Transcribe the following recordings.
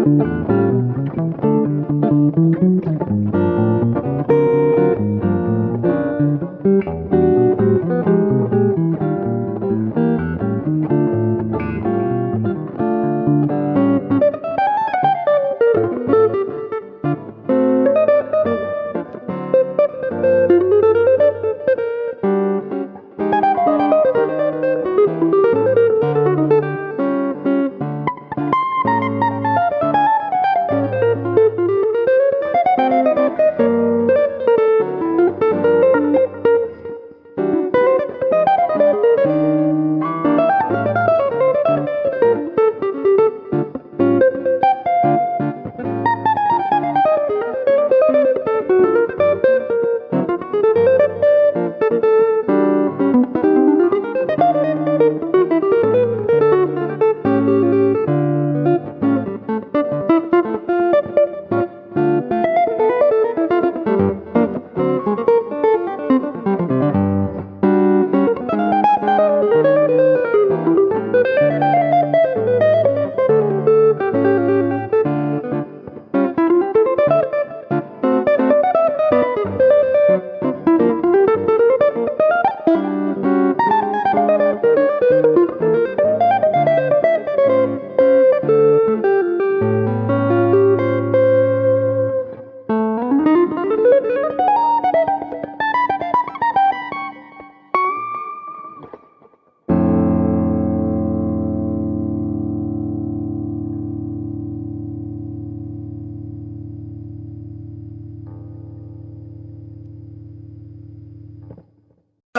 So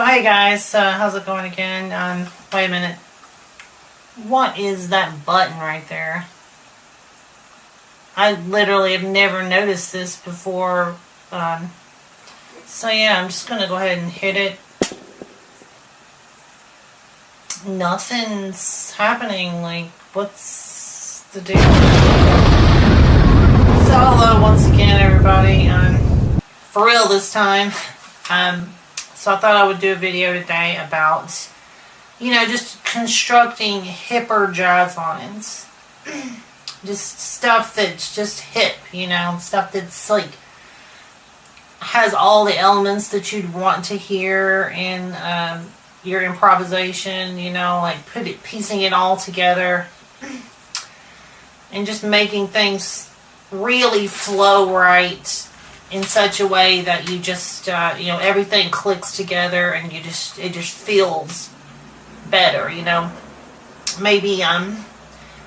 hey guys, how's it going again? Wait a minute. What is that button right there? I literally have never noticed this before. So yeah, I'm just going to go ahead and hit it. Nothing's happening. Like, what's the deal? So hello once again everybody. For real this time. So I thought I would do a video today about, just constructing hipper jazz lines. Just stuff that's just hip, stuff that's like, has all the elements that you'd want to hear in your improvisation, like piecing it all together. And just making things really flow right. In such a way that you just, everything clicks together and it just feels better, maybe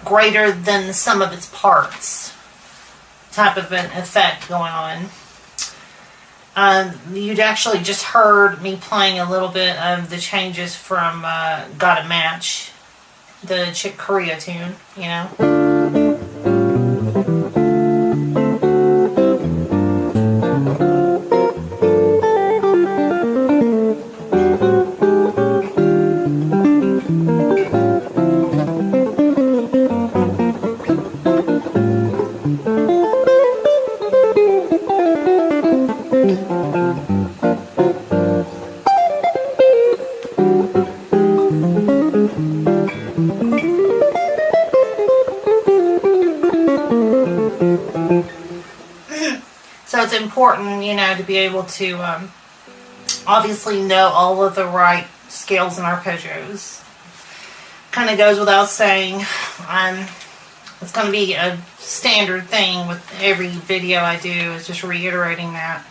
greater than the sum of its parts type of an effect going on. You'd actually just heard me playing a little bit of the changes from Gotta Match, the Chick Corea tune, So it's important, to be able to obviously know all of the right scales and arpeggios. Kind of goes without saying. It's going to be a standard thing with every video I do, is just reiterating that.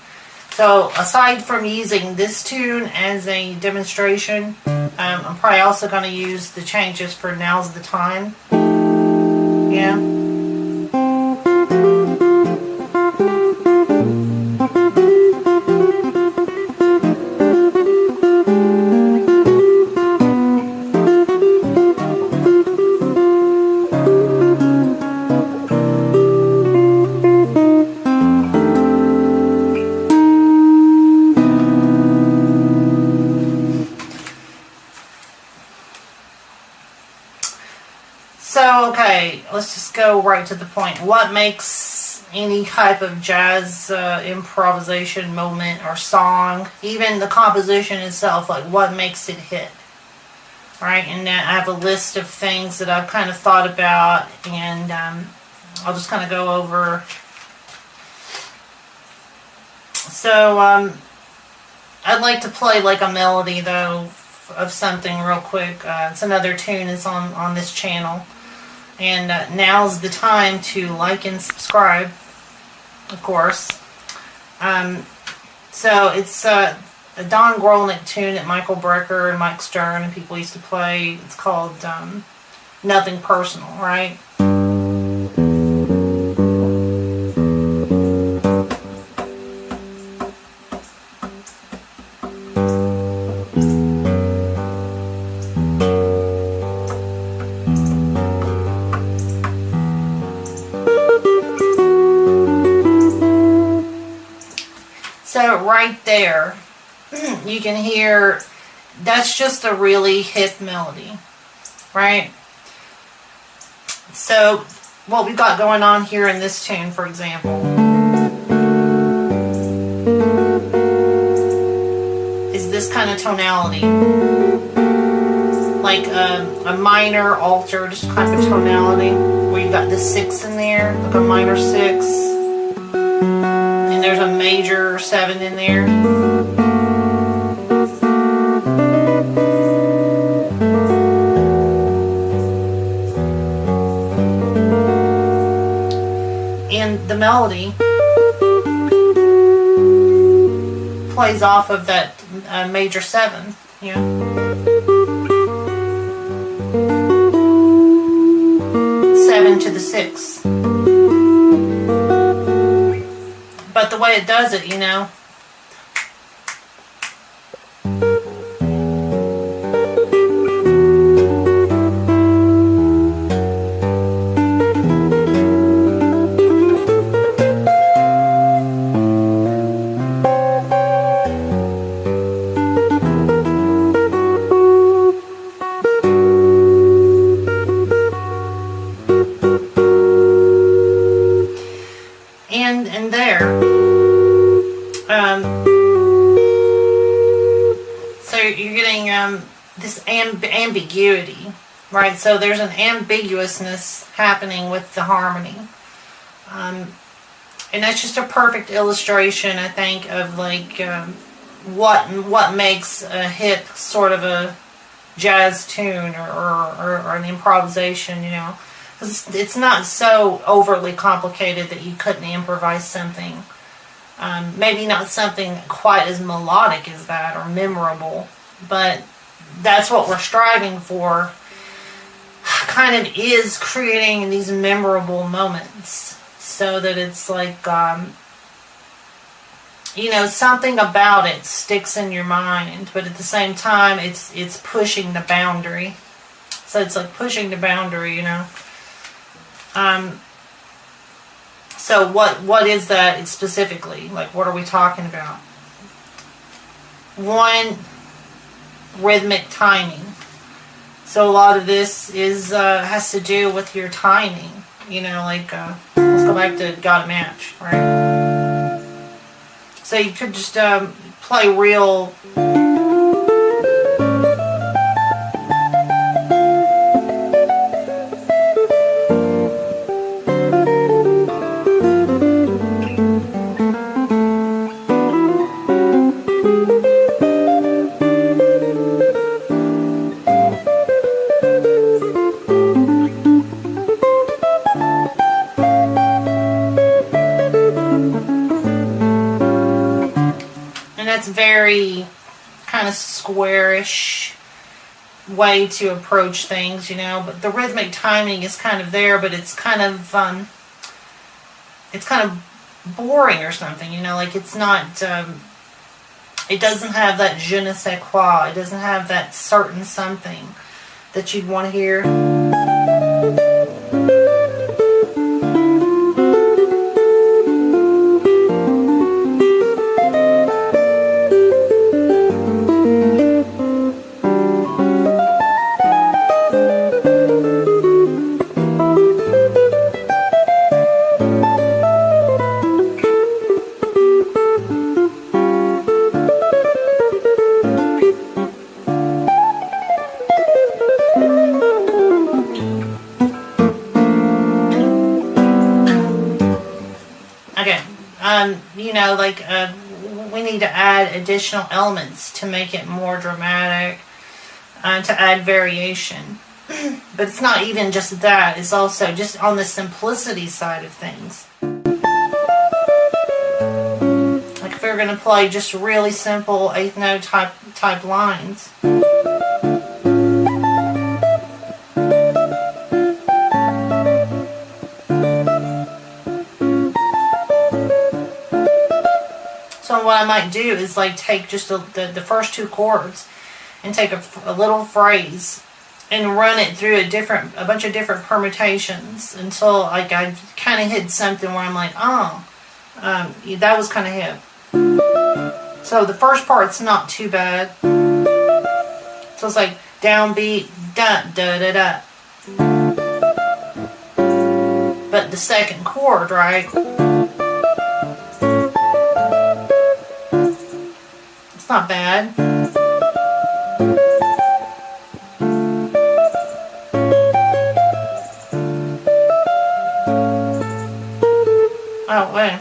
So aside from using this tune as a demonstration, I'm probably also going to use the changes for Now's the Time. Yeah. So, okay, let's just go right to the point. What makes any type of jazz improvisation moment or song, even the composition itself, like what makes it hit? Right, and I have a list of things that I've kind of thought about and I'll just kind of go over. So I'd like to play like a melody though of something real quick. It's another tune that's on this channel. And now's the time to like and subscribe, of course. So it's a Don Grolnick tune that Michael Brecker and Mike Stern and people used to play. It's called Nothing Personal, right? So right there, you can hear that's just a really hip melody, right? So what we've got going on here in this tune, for example, is this kind of tonality, like a minor altered kind of tonality, where you've got the 6 in there, like a minor 6, and there's a major 7 in there. And the melody plays off of that major 7, you know. 7 to the 6. But the way it does it, you know. And there. So you're getting this ambiguity, right? So there's an ambiguousness happening with the harmony. And that's just a perfect illustration, I think, of like what makes a hit sort of a jazz tune or an improvisation, you know. It's not so overly complicated that you couldn't improvise something. Maybe not something quite as melodic as that or memorable, but that's what we're striving for. Kind of is creating these memorable moments so that it's like, you know, something about it sticks in your mind, but at the same time, it's pushing the boundary. So it's like pushing the boundary, you know. So what is that specifically? Like, what are we talking about? One, rhythmic timing. So a lot of this is has to do with your timing. You know, like let's go back to Got a Match, right? So you could just play real. That's very kind of squarish way to approach things, you know. But the rhythmic timing is kind of there, but it's kind of boring or something, you know. Like it's not. It doesn't have that je ne sais quoi. It doesn't have that certain something that you'd want to hear. You know, like we need to add additional elements to make it more dramatic, to add variation. But it's not even just that, it's also just on the simplicity side of things. Like if we were going to play just really simple eighth note type lines. So what I might do is like take just the first two chords and take a little phrase and run it through a bunch of different permutations until like I kind of hit something where I'm like, oh, that was kind of hip. So the first part's not too bad. So it's like downbeat, da da da da. But the second chord, right? It's not bad. Oh, wait.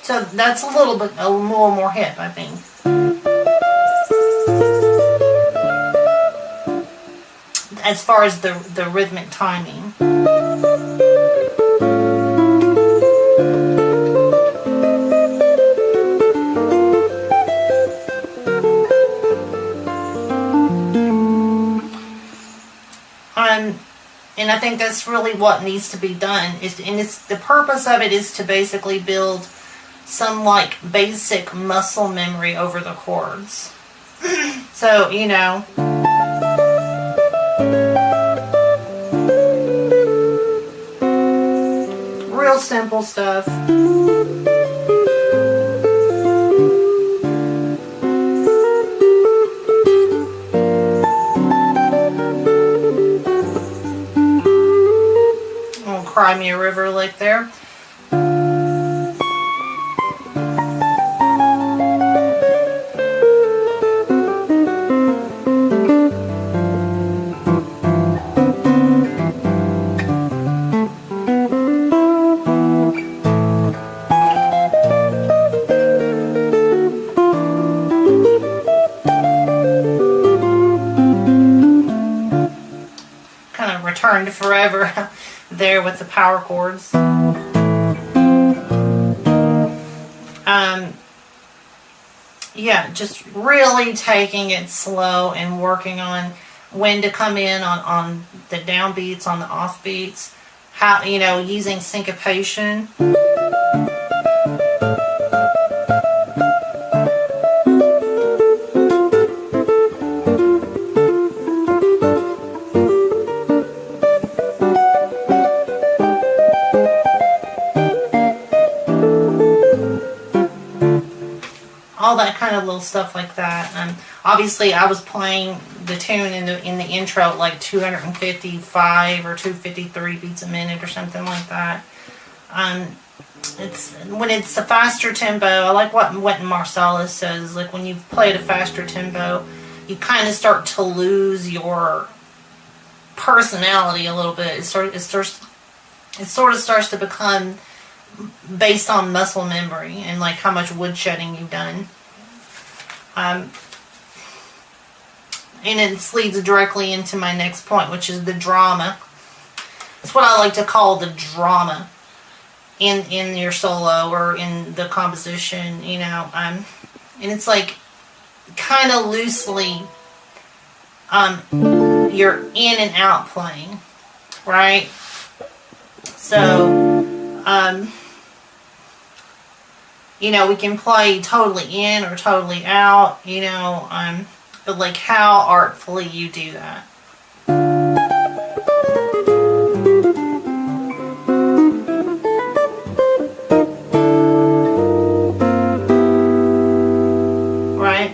So that's a little more hip, I think. As far as the rhythmic timing. And I think that's really what needs to be done. The purpose of it is to basically build some like basic muscle memory over the chords. So, you know, real simple stuff. Cry me a river lick there. Kind of return to forever there with the power chords. Yeah, just really taking it slow and working on when to come in on the downbeats, on the offbeats, how, you know, using syncopation. All that kind of little stuff like that. Obviously, I was playing the tune in the intro at like 255 or 253 beats a minute or something like that. It's when it's a faster tempo. I like what Marsalis says. Like when you play at a faster tempo, you kind of start to lose your personality a little bit. It sort of starts to become based on muscle memory and like how much woodshedding you've done. And it leads directly into my next point, which is the drama. It's what I like to call the drama in your solo or in the composition, you know. And it's like kind of loosely you're in and out playing, right? So you know, we can play totally in or totally out, you know, but like how artfully you do that. Right?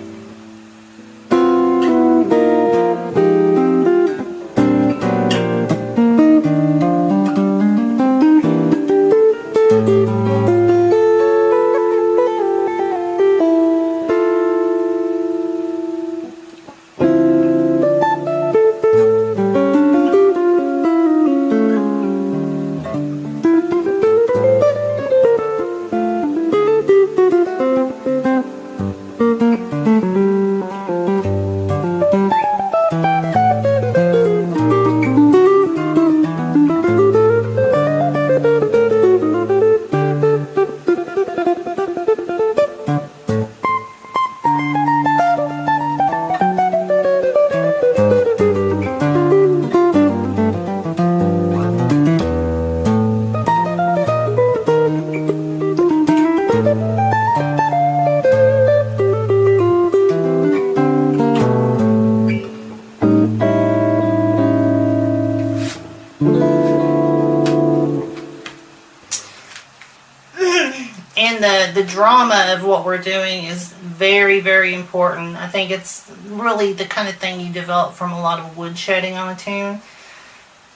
drama of what we're doing is very, very important. I think it's really the kind of thing you develop from a lot of wood shedding on a tune.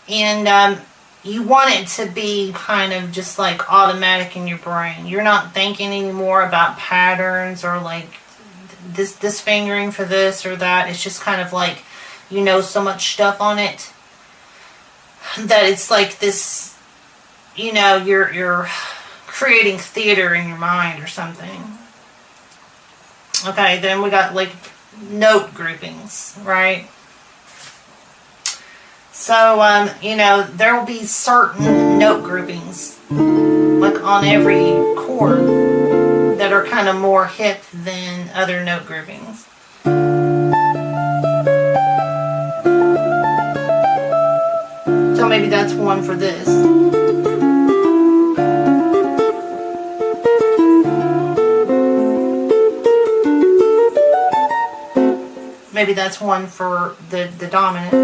And you want it to be kind of just like automatic in your brain. You're not thinking anymore about patterns or like this fingering for this or that. It's just kind of like, you know, so much stuff on it that it's like this, you know, you're creating theater in your mind or something. Okay, then we got like note groupings, right? So, you know, there will be certain note groupings, like on every chord, that are kind of more hip than other note groupings. So maybe that's one for this. Maybe that's one for the dominant.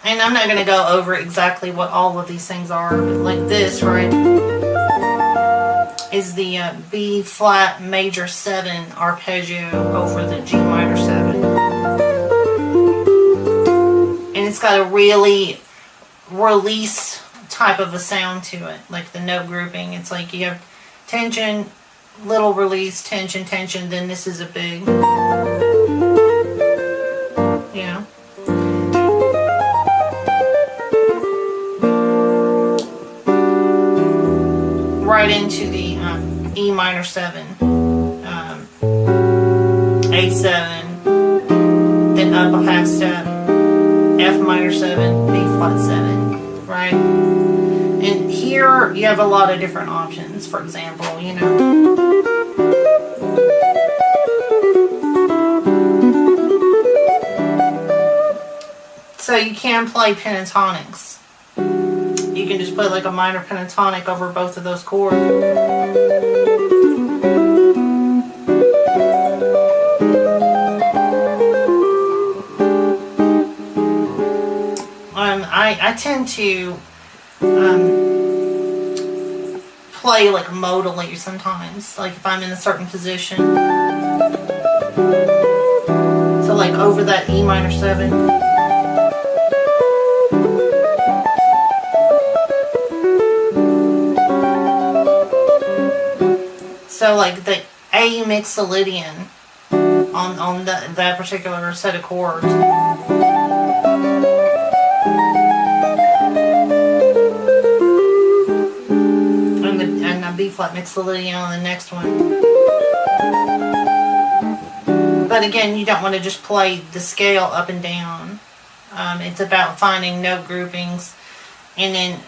And I'm not going to go over exactly what all of these things are, but like this, right, is the B flat major 7 arpeggio over the G minor 7. And it's got a really release type of a sound to it, like the note grouping. It's like you have tension, little release, tension, tension, then this is a big, you know. Right into the E minor 7, A7, then up a half step, F minor 7, B flat 7, right? And here you have a lot of different options, for example, you know. So you can play pentatonics. You can just put like a minor pentatonic over both of those chords. I tend to play like modally sometimes, like if I'm in a certain position. So like over that E minor 7. So like the A mixolydian on that particular set of chords. And the B flat mixolydian on the next one. But again, you don't want to just play the scale up and down. It's about finding note groupings and then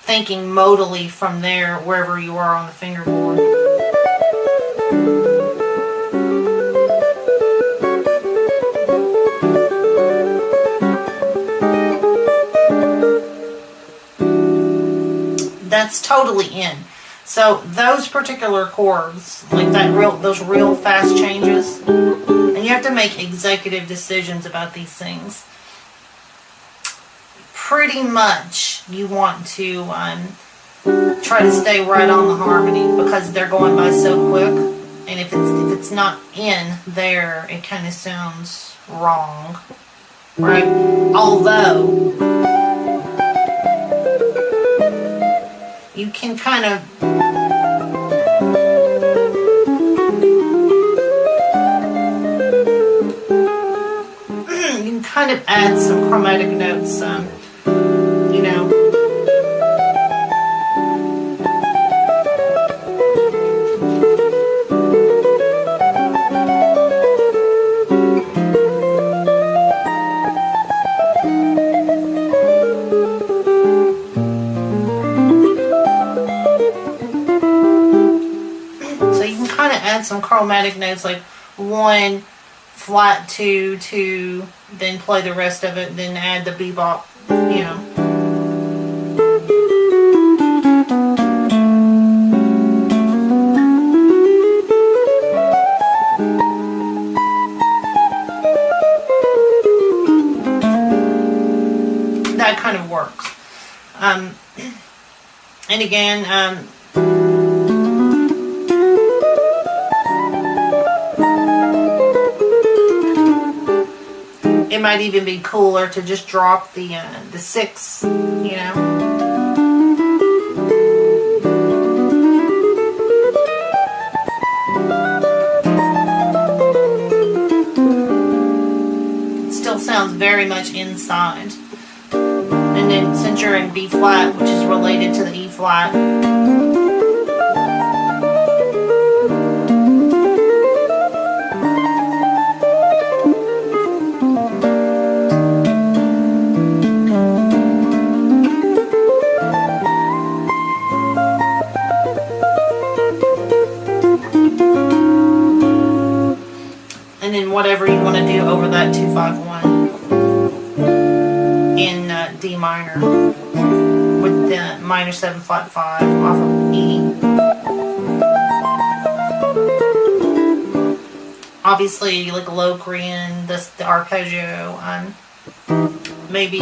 thinking modally from there wherever you are on the fingerboard. That's totally in. So those particular chords, like those real fast changes, and you have to make executive decisions about these things. Pretty much you want to try to stay right on the harmony because they're going by so quick, and if it's not in there, it kind of sounds wrong, right? Although you can kind of add some chromatic notes, you know. So you can kind of add some chromatic notes, like 1 flat 2 2, then play the rest of it, then add the bebop, you know. kind of works. And again, it might even be cooler to just drop the 6, you know. Sounds very much inside. And then since you're in B flat, which is related to the E flat, and then whatever you want to do over that 2-5-1 in D minor with the minor 7 flat 5 off of E. Obviously, like low Korean, the arpeggio, maybe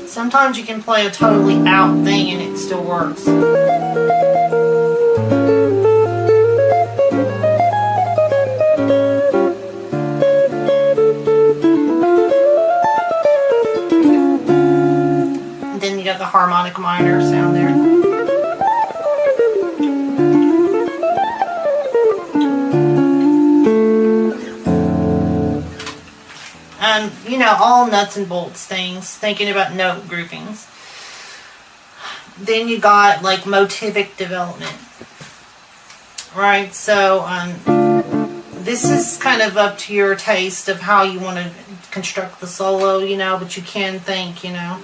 sometimes you can play a totally out thing and it still works. And then you got the harmonic minor sound there. You know, all nuts and bolts things, thinking about note groupings. Then you got like motivic development, right? So this is kind of up to your taste of how you want to construct the solo, you know, but you can think, you know.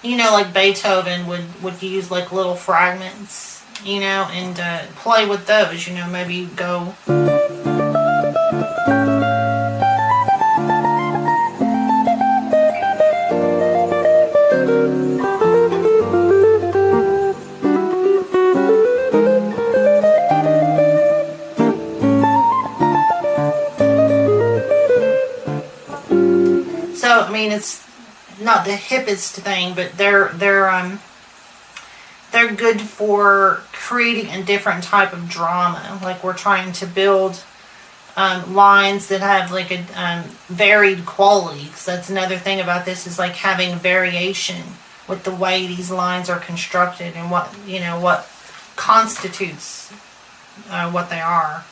You know, like Beethoven would use like little fragments, you know, and play with those, you know, maybe go. So, I mean, it's not the hippest thing, but they're good for creating a different type of drama. Like we're trying to build lines that have like a varied quality. Because that's another thing about this, is like having variation with the way these lines are constructed and what, you know, what constitutes what they are.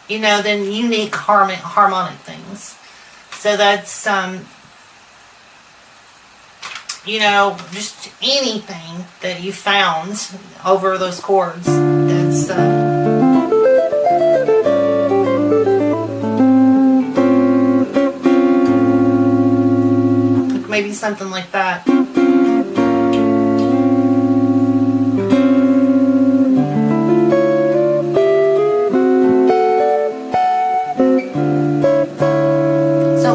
You know, then unique harmonic things. So that's, you know, just anything that you found over those chords. That's, maybe something like that.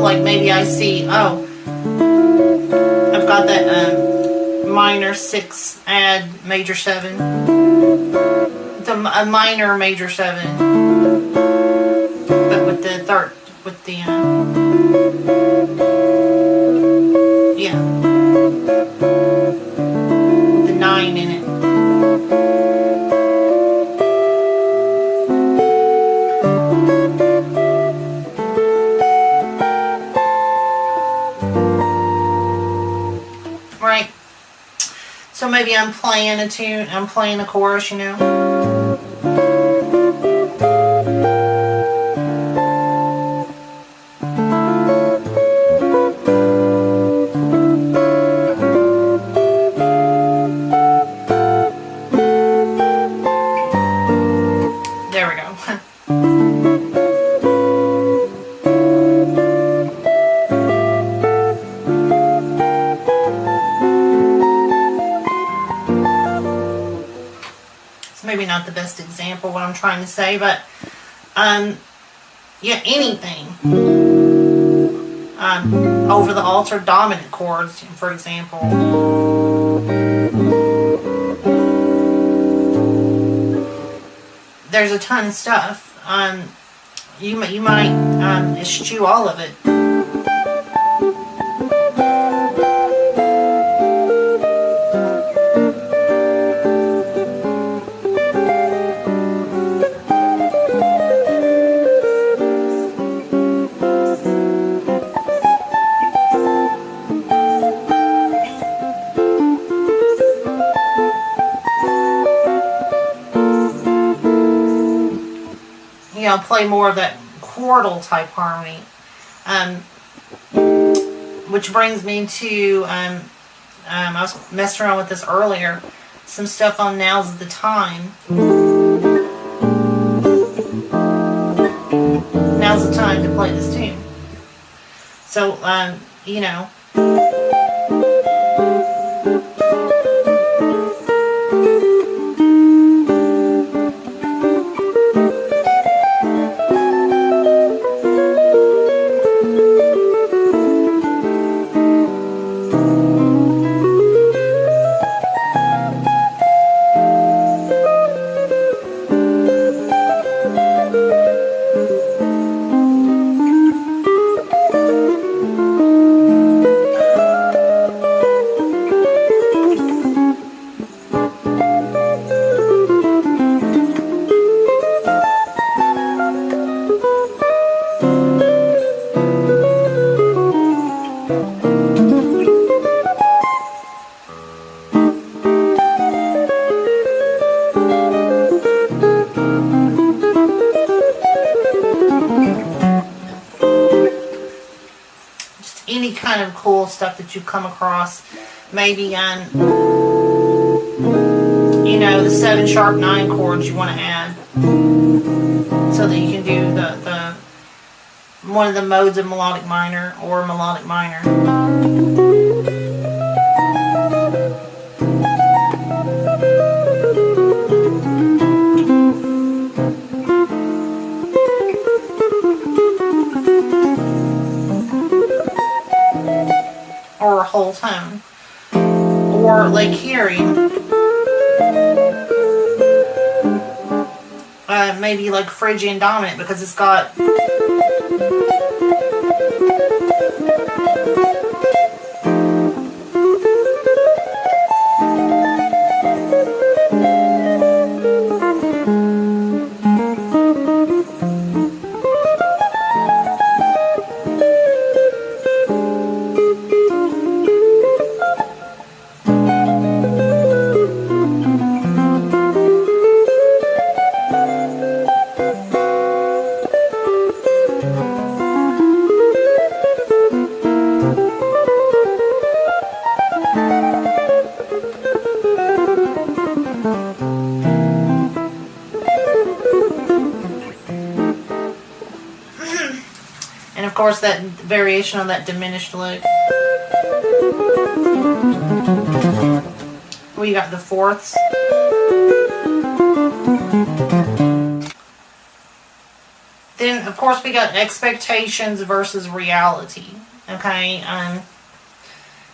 Like maybe I see, oh, I've got that minor 6 add major 7, a minor major 7, but with the third, with the yeah, the 9 in it. So maybe I'm playing a tune, I'm playing a chorus, you know. There we go. Maybe not the best example what I'm trying to say, but yeah, anything over the altered dominant chords, for example. There's a ton of stuff. You might eschew all of it. You know, play more of that chordal type harmony, which brings me to I was messing around with this earlier, some stuff on Now's the Time. Now's the time to play this tune. So you know, any kind of cool stuff that you come across, maybe on, you know, the 7 sharp 9 chords you want to add, so that you can do the one of the modes of melodic minor or melodic minor. Or a whole tone. Or like here, maybe like Phrygian dominant, because it's got and of course that variation on that diminished lick. We got the fourths. Then of course we got expectations versus reality. Okay,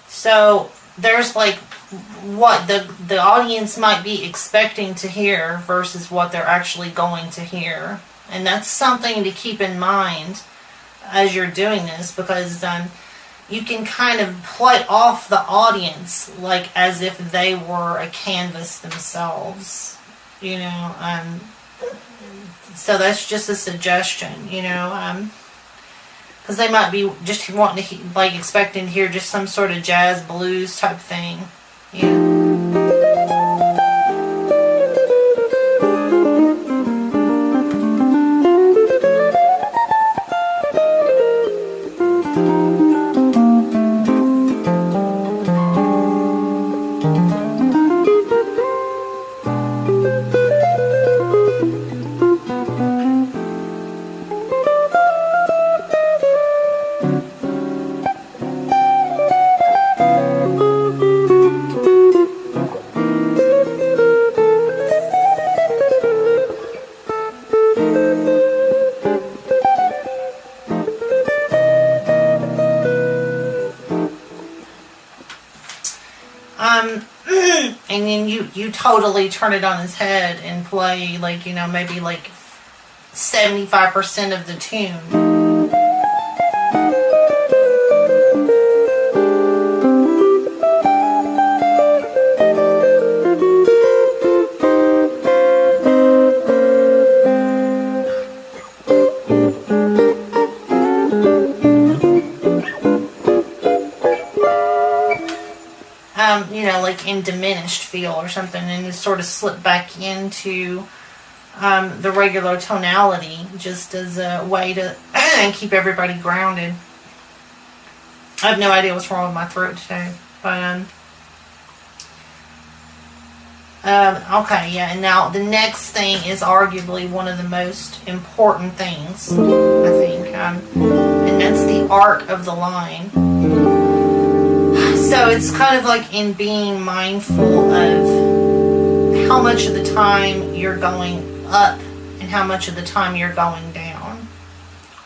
so there's like what the audience might be expecting to hear versus what they're actually going to hear, and that's something to keep in mind as you're doing this, because you can kind of play off the audience like as if they were a canvas themselves, you know. So that's just a suggestion, you know, because they might be just wanting to like expecting to hear just some sort of jazz blues type thing, you know. And then you totally turn it on its head and play, like, you know, maybe like 75% of the tune. You know, like in diminished feel or something, and just sort of slip back into the regular tonality, just as a way to keep everybody grounded. I have no idea what's wrong with my throat today, but okay, yeah. And now the next thing is arguably one of the most important things, I think, and that's the arc of the line. So it's kind of like in being mindful of how much of the time you're going up and how much of the time you're going down.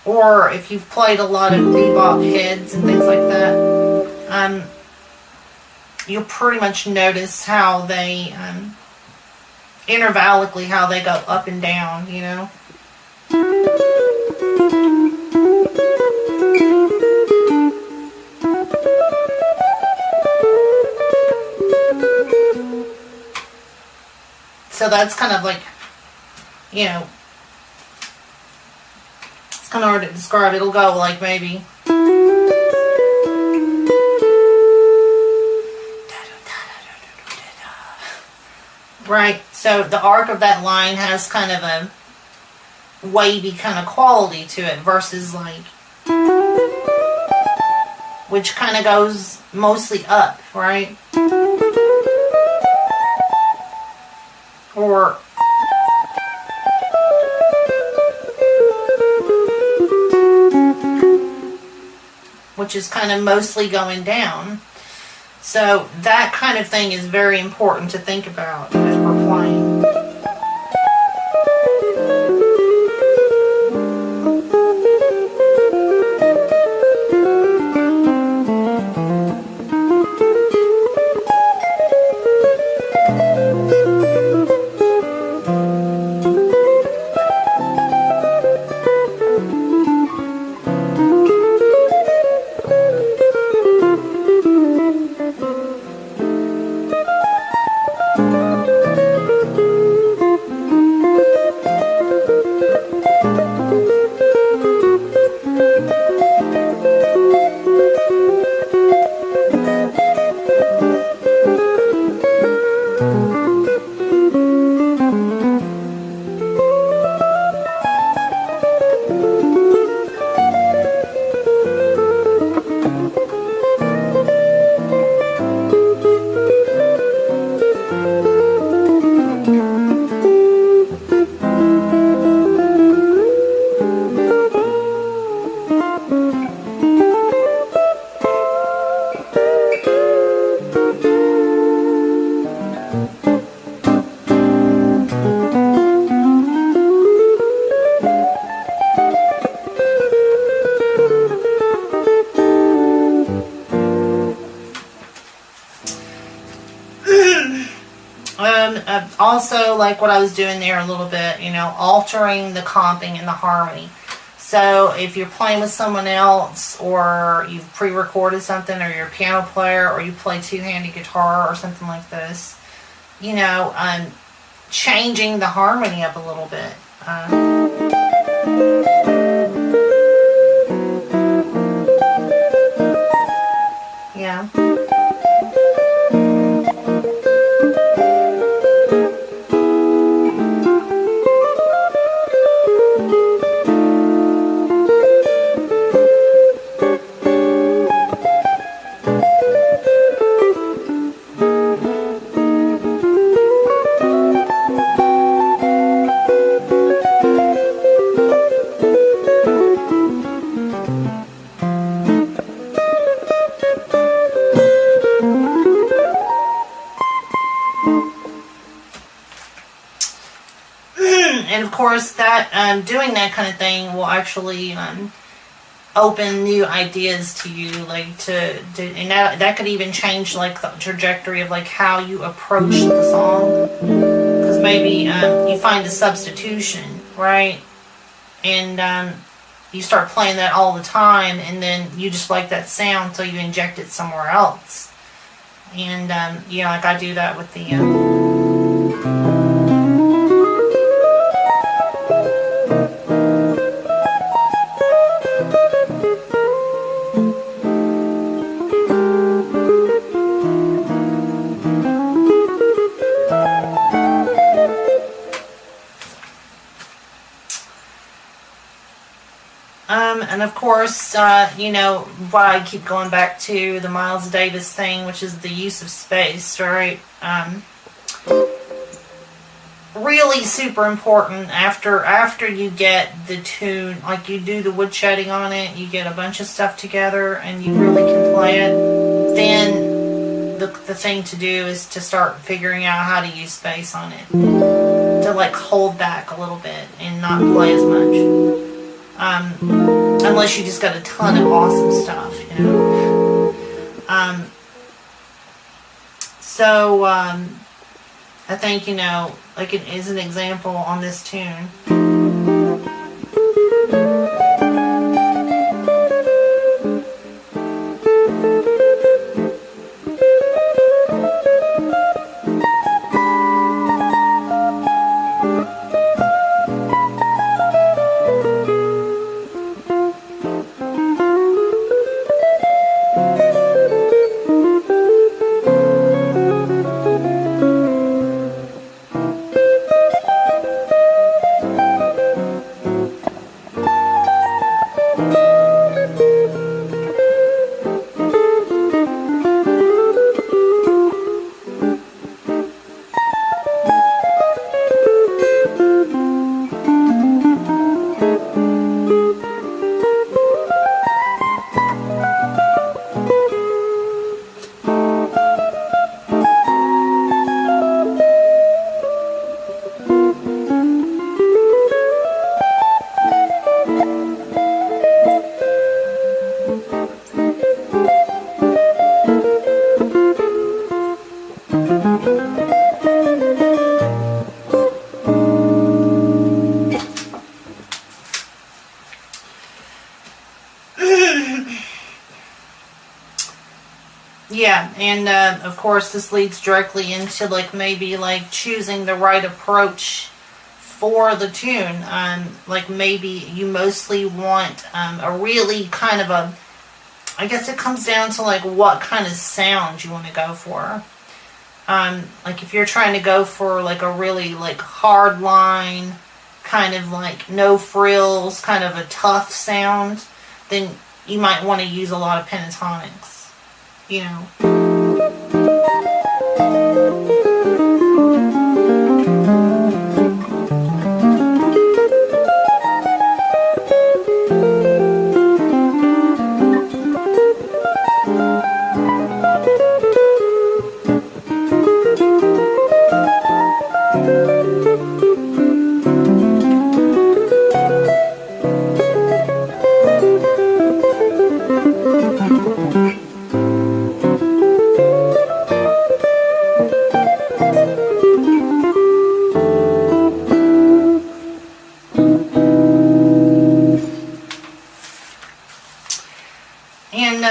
Or if you've played a lot of bebop heads and things like that, you'll pretty much notice how they, intervallically, how they go up and down, you know. So that's kind of like, you know, it's kind of hard to describe. It'll go like maybe. Right, so the arc of that line has kind of a wavy kind of quality to it versus like, which kind of goes mostly up, right? Or which is kind of mostly going down. So that kind of thing is very important to think about as we're playing. Also, like what I was doing there a little bit, you know, altering the comping and the harmony. So if you're playing with someone else, or you've pre-recorded something, or you're a piano player, or you play two-handed guitar or something like this, you know, changing the harmony up a little bit. Yeah. And of course, that doing that kind of thing will actually open new ideas to you, like and that could even change like the trajectory of like how you approach the song, because maybe you find a substitution, right, and you start playing that all the time, and then you just like that sound, so you inject it somewhere else. And like I do that with the and of course, what I keep going back to, the Miles Davis thing, which is the use of space, right? Really super important after you get the tune, like you do the woodshedding on it, you get a bunch of stuff together, and you really can play it. Then the thing to do is to start figuring out how to use space on it, to like hold back a little bit and not play as much. Unless you just got a ton of awesome stuff, So, I think, like it is an example on this tune. Yeah, and of course this leads directly into like maybe like choosing the right approach for the tune. Like maybe you mostly want a really kind of a, I guess it comes down to like what kind of sound you want to go for. Like if you're trying to go for like a really like hard line, kind of like no frills, kind of a tough sound, then you might want to use a lot of pentatonics.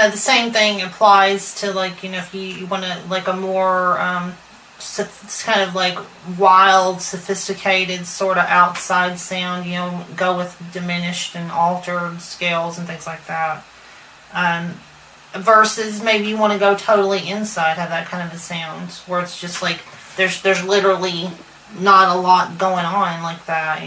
The same thing applies to like, if you want to like a more kind of like wild, sophisticated sort of outside sound, go with diminished and altered scales and things like that. Versus maybe you want to go totally inside, have that kind of a sound where it's just like there's literally not a lot going on like that,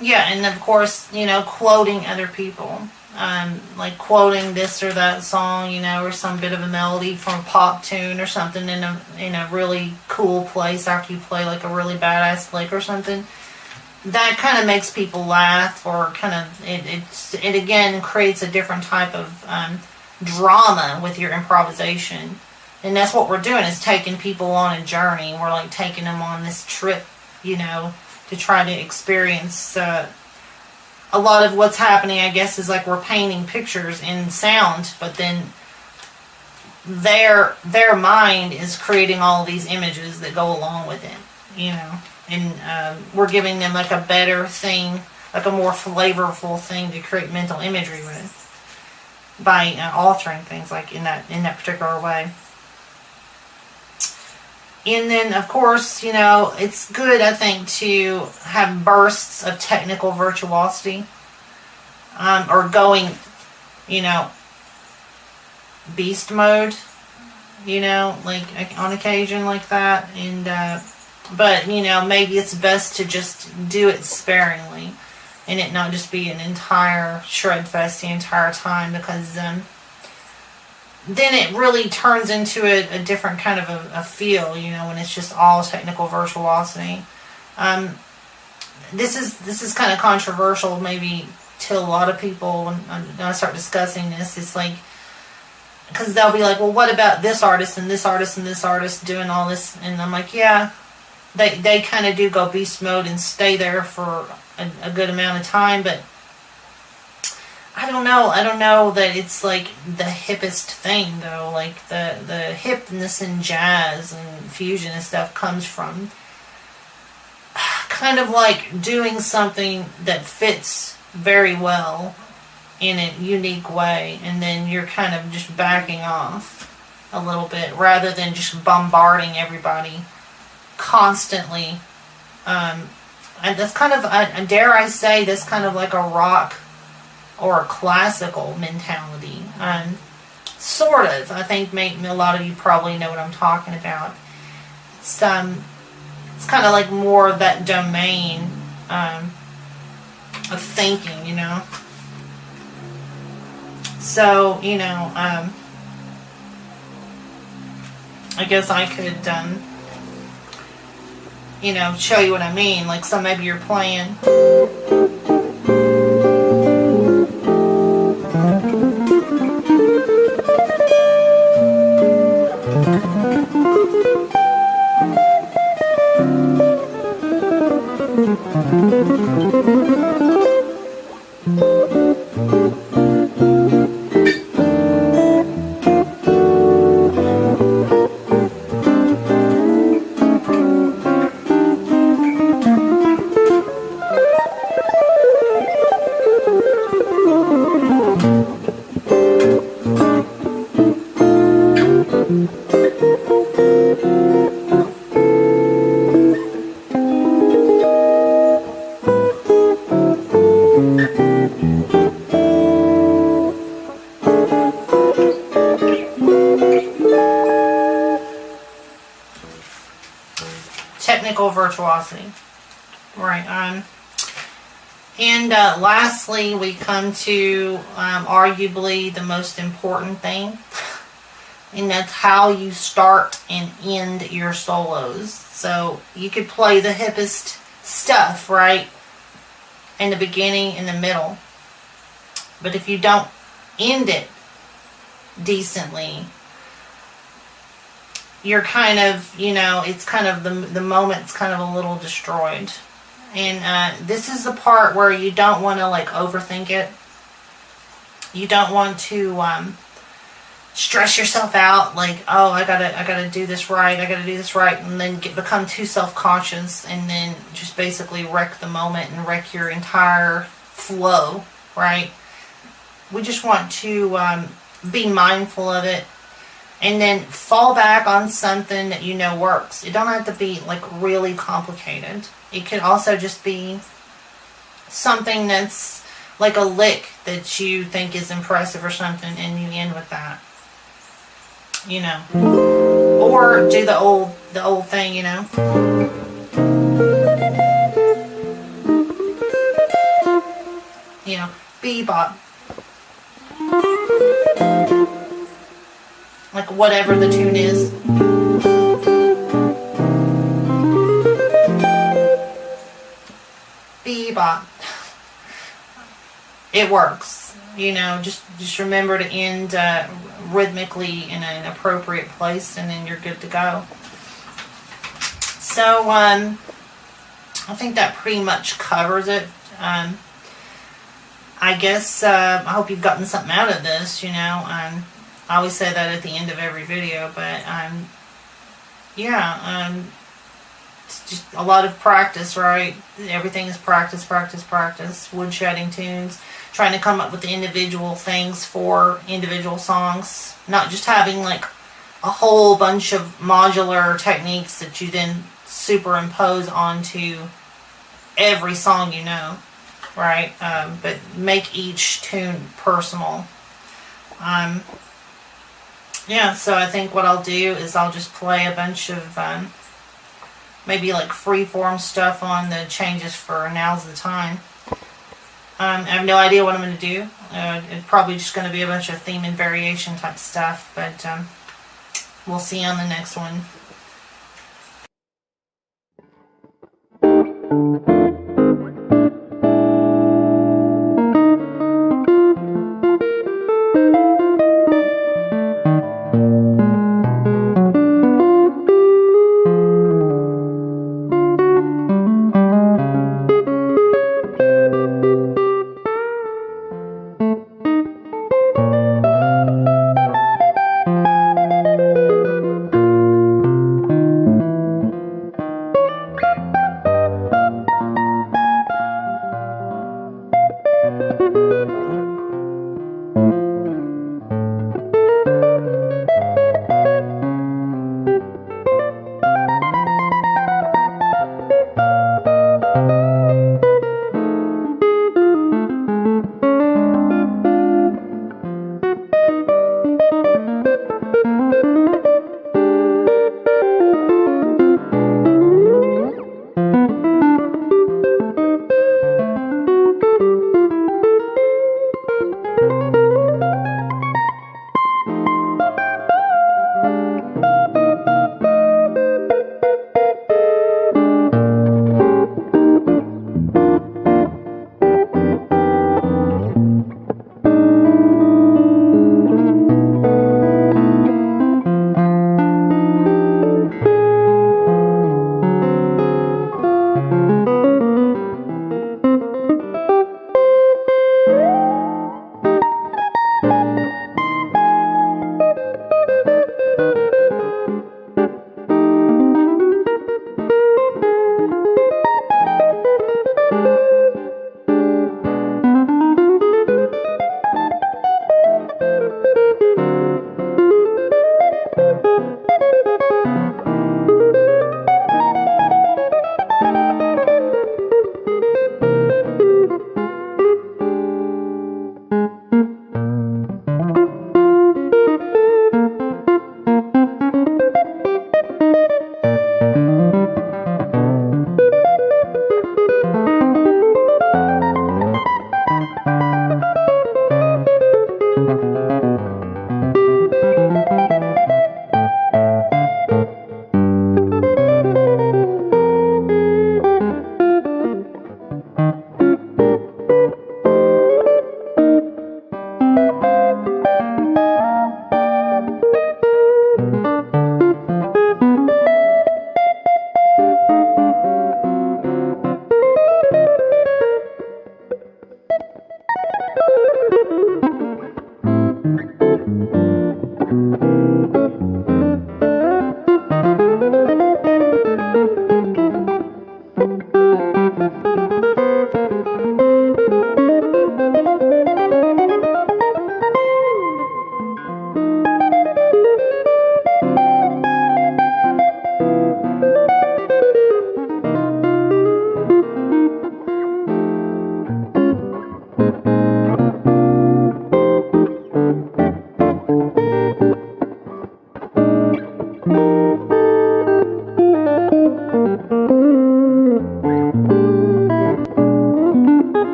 Yeah, and of course, you know, quoting other people. Like quoting this or that song, you know, or some bit of a melody from a pop tune or something in a really cool place after you play like a really badass lick or something. That kind of makes people laugh, or kind of it again creates a different type of drama with your improvisation. And that's what we're doing, is taking people on a journey. We're like taking them on this trip, you know, to try to experience a lot of what's happening, I guess, is like we're painting pictures in sound, but then their mind is creating all these images that go along with it, you know. And we're giving them like a better thing, like a more flavorful thing to create mental imagery with, by altering things like in that particular way. And then, of course, you know, it's good, I think, to have bursts of technical virtuosity, or going, you know, beast mode, you know, like on occasion like that. And but, you know, maybe it's best to just do it sparingly and it not just be an entire shred fest the entire time, because then it really turns into a different kind of a feel, you know, when it's just all technical virtuosity. This is kind of controversial maybe to a lot of people when I start discussing this. It's like, because they'll be like, well, what about this artist and this artist and this artist doing all this? And I'm like, yeah, they kind of do go beast mode and stay there for a good amount of time, but I don't know that it's like the hippest thing, though. Like the hipness in jazz and fusion and stuff comes from kind of like doing something that fits very well in a unique way, and then you're kind of just backing off a little bit rather than just bombarding everybody constantly. And that's kind of, dare I say, that's kind of like a rock or a classical mentality. Sort of. I think a lot of you probably know what I'm talking about. It's kind of like more of that domain of thinking, you know. So, you know, I guess I could, you know, show you what I mean. Like, so maybe you're playing. Technical virtuosity. Right. And lastly, we come to arguably the most important thing, and that's how you start and end your solos. So you could play the hippest stuff, right, in the beginning, in the middle, but if you don't end it decently, you're kind of, you know, it's kind of the moment's kind of a little destroyed. And this is the part where you don't want to like overthink it. You don't want to stress yourself out, like, oh, I gotta do this right, and then become too self-conscious, and then just basically wreck the moment and wreck your entire flow, right? We just want to be mindful of it, and then fall back on something that you know works. It don't have to be like really complicated. It could also just be something that's like a lick that you think is impressive or something, and you end with that, you know. Or do the old thing, you know. Like whatever the tune is. Bebop. It works. You know, just remember to end rhythmically in an appropriate place, and then you're good to go. So, I think that pretty much covers it. I guess, I hope you've gotten something out of this, you know. I always say that at the end of every video, but, yeah, it's just a lot of practice, right? Everything is practice, practice, practice. Woodshedding tunes, trying to come up with the individual things for individual songs. Not just having, like, a whole bunch of modular techniques that you then superimpose onto every song you know, right? But make each tune personal. Yeah, so I think what I'll do is I'll just play a bunch of maybe like freeform stuff on the changes for Now's the Time. I have no idea what I'm going to do. It's probably just going to be a bunch of theme and variation type stuff, but we'll see on the next one.